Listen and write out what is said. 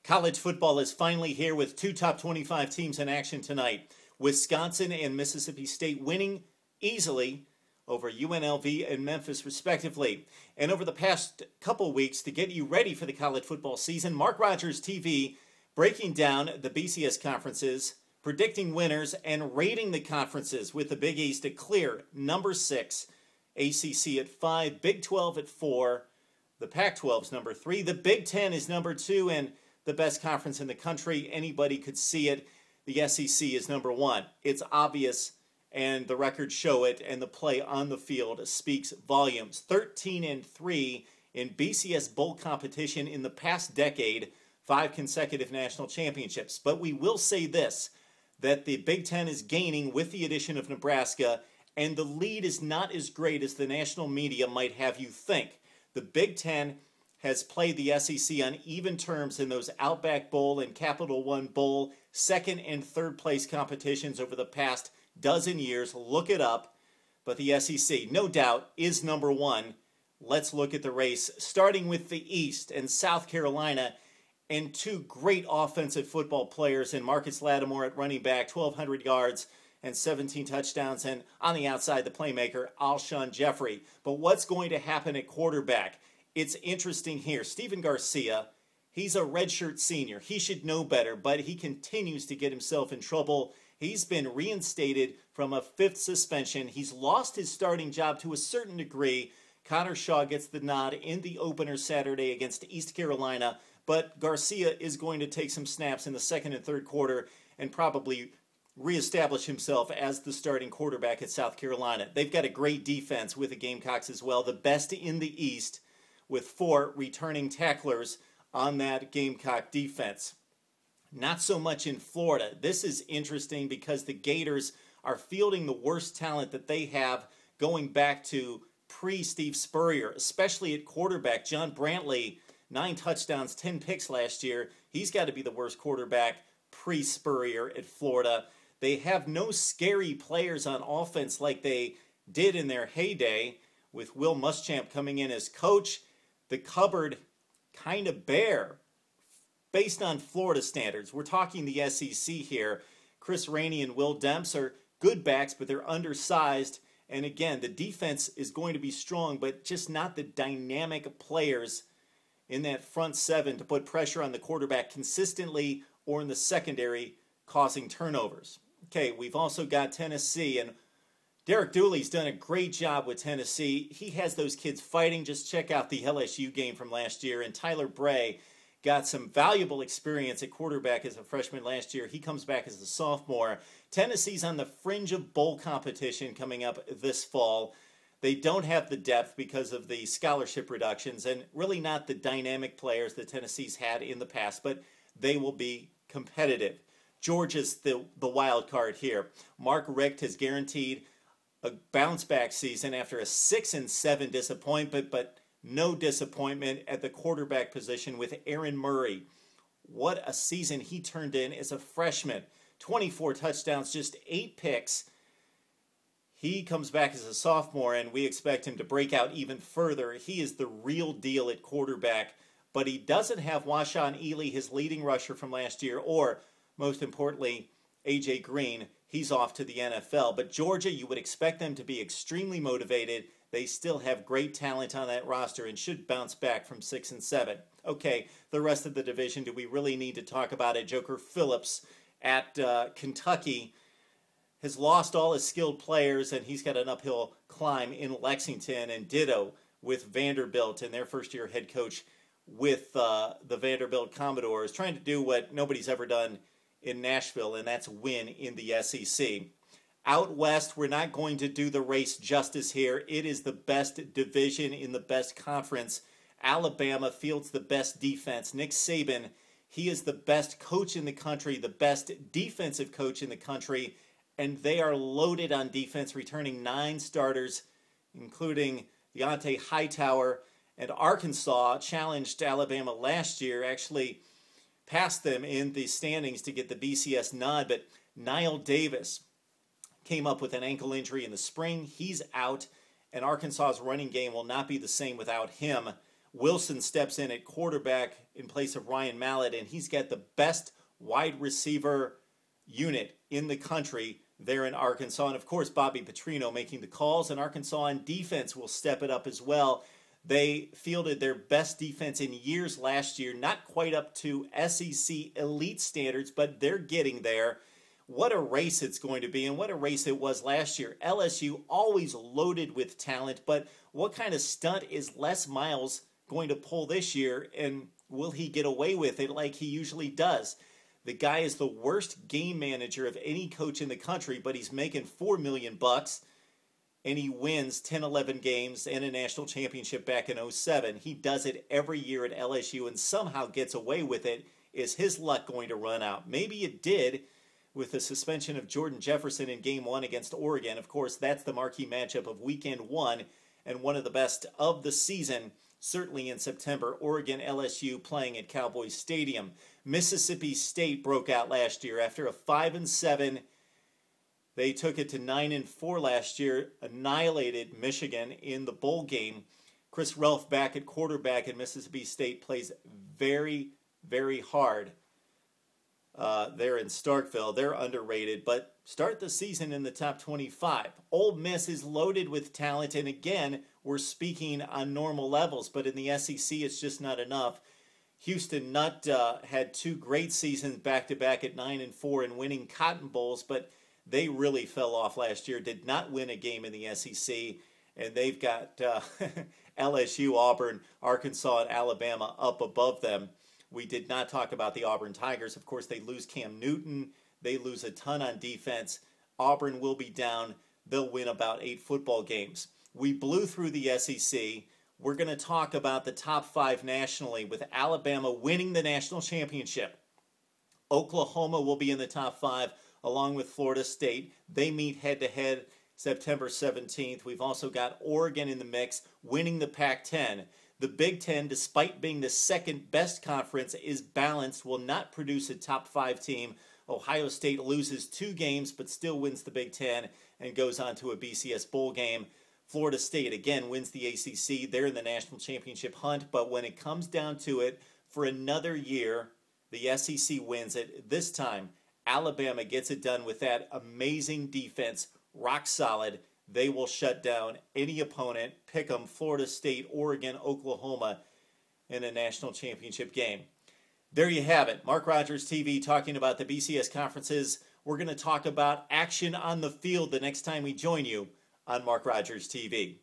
College football is finally here with two top 25 teams in action tonight. Wisconsin and Mississippi State winning easily over UNLV and Memphis respectively. And over the past couple weeks, to get you ready for the college football season, MarkRogersTV breaking down the BCS conferences, predicting winners, and rating the conferences with the Big East at clear number 6, ACC at 5, Big 12 at 4, the Pac-12 is number 3, the Big 10 is number 2, and the best conference in the country. Anybody could see it. The SEC is number 1. It's obvious, and the records show it, and the play on the field speaks volumes. 13-3 in BCS Bowl competition in the past decade, 5 consecutive national championships. But we will say this, that the Big Ten is gaining with the addition of Nebraska, and the lead is not as great as the national media might have you think. The Big Ten has played the SEC on even terms in those Outback Bowl and Capital One Bowl second and third place competitions over the past dozen years. Look it up. But the SEC, no doubt, is number 1. Let's look at the race, starting with the East and South Carolina, and two great offensive football players in Marcus Lattimore at running back, 1,200 yards and 17 touchdowns, and on the outside, the playmaker, Alshon Jeffrey. But what's going to happen at quarterback? It's interesting here. Stephen Garcia, he's a redshirt senior. He should know better, but he continues to get himself in trouble. He's been reinstated from a 5th suspension. He's lost his starting job to a certain degree. Connor Shaw gets the nod in the opener Saturday against East Carolina, but Garcia is going to take some snaps in the second and third quarter and probably reestablish himself as the starting quarterback at South Carolina. They've got a great defense with the Gamecocks as well, the best in the East, with 4 returning tacklers on that Gamecock defense. Not so much in Florida. This is interesting because the Gators are fielding the worst talent that they have going back to pre-Steve Spurrier, especially at quarterback. John Brantley, 9 touchdowns, 10 picks last year. He's got to be the worst quarterback pre-Spurrier at Florida. They have no scary players on offense like they did in their heyday, with Will Muschamp coming in as coach. The cupboard kind of bare based on Florida standards. We're talking the SEC here. Chris Rainey and Will Demps are good backs, but they're undersized. And again, the defense is going to be strong, but just not the dynamic players in that front 7 to put pressure on the quarterback consistently or in the secondary, causing turnovers. Okay, we've also got Tennessee, and Derek Dooley's done a great job with Tennessee. He has those kids fighting. Just check out the LSU game from last year. And Tyler Bray got some valuable experience at quarterback as a freshman last year. He comes back as a sophomore. Tennessee's on the fringe of bowl competition coming up this fall. They don't have the depth because of the scholarship reductions and really not the dynamic players that Tennessee's had in the past, but they will be competitive. Georgia's the wild card here. Mark Richt has guaranteed a bounce-back season after a 6-7 disappointment, but no disappointment at the quarterback position with Aaron Murray. What a season he turned in as a freshman. 24 touchdowns, just 8 picks. He comes back as a sophomore, and we expect him to break out even further. He is the real deal at quarterback, but he doesn't have Washaun Ely, his leading rusher from last year, or, most importantly, A.J. Green. He's off to the NFL. But Georgia, you would expect them to be extremely motivated. They still have great talent on that roster and should bounce back from 6-7. Okay, the rest of the division, do we really need to talk about it? Joker Phillips at Kentucky has lost all his skilled players, and he's got an uphill climb in Lexington, and ditto with Vanderbilt and their first-year head coach with the Vanderbilt Commodores, trying to do what nobody's ever done in Nashville, and that's win in the SEC. Out west, we're not going to do the race justice here. It is the best division in the best conference. Alabama fields the best defense. Nick Saban, he is the best coach in the country, the best defensive coach in the country, and they are loaded on defense, returning 9 starters, including Deontay Hightower. And Arkansas challenged Alabama last year, actually passed them in the standings to get the BCS nod, but Niall Davis came up with an ankle injury in the spring. He's out, and Arkansas's running game will not be the same without him. Wilson steps in at quarterback in place of Ryan Mallett, and he's got the best wide receiver unit in the country there in Arkansas. And of course, Bobby Petrino making the calls, and Arkansas on defense will step it up as well. They fielded their best defense in years last year, not quite up to SEC elite standards, but they're getting there. What a race it's going to be, and what a race it was last year. LSU always loaded with talent, but what kind of stunt is Les Miles going to pull this year, and will he get away with it like he usually does? The guy is the worst game manager of any coach in the country, but he's making $4 million, and he wins 10, 11 games and a national championship back in 2007. He does it every year at LSU and somehow gets away with it. Is his luck going to run out? Maybe it did with the suspension of Jordan Jefferson in Game 1 against Oregon. Of course, that's the marquee matchup of Weekend 1 and one of the best of the season, certainly in September. Oregon LSU playing at Cowboys Stadium. Mississippi State broke out last year after a 5-7. They took it to 9-4 last year, annihilated Michigan in the bowl game. Chris Relf back at quarterback, and Mississippi State plays very, very hard there in Starkville. They're underrated, but start the season in the top 25. Ole Miss is loaded with talent, and again, we're speaking on normal levels, but in the SEC, it's just not enough. Houston Nutt had 2 great seasons back-to-back at 9-4 and winning Cotton Bowls, but they really fell off last year, did not win a game in the SEC, and they've got LSU, Auburn, Arkansas, and Alabama up above them. We did not talk about the Auburn Tigers. Of course, they lose Cam Newton. They lose a ton on defense. Auburn will be down. They'll win about 8 football games. We blew through the SEC. We're going to talk about the top 5 nationally, with Alabama winning the national championship. Oklahoma will be in the top 5 along with Florida State. They meet head-to-head September 17th. We've also got Oregon in the mix, winning the Pac-10. The Big Ten, despite being the second best conference, is balanced, will not produce a top 5 team. Ohio State loses 2 games but still wins the Big Ten and goes on to a BCS bowl game. Florida State, again, wins the ACC. They're in the national championship hunt, but when it comes down to it, for another year, the SEC wins it. This time, Alabama gets it done with that amazing defense, rock solid. They will shut down any opponent, pick them, Florida State, Oregon, Oklahoma, in a national championship game. There you have it. Mark Rogers TV talking about the BCS conferences. We're going to talk about action on the field the next time we join you on Mark Rogers TV.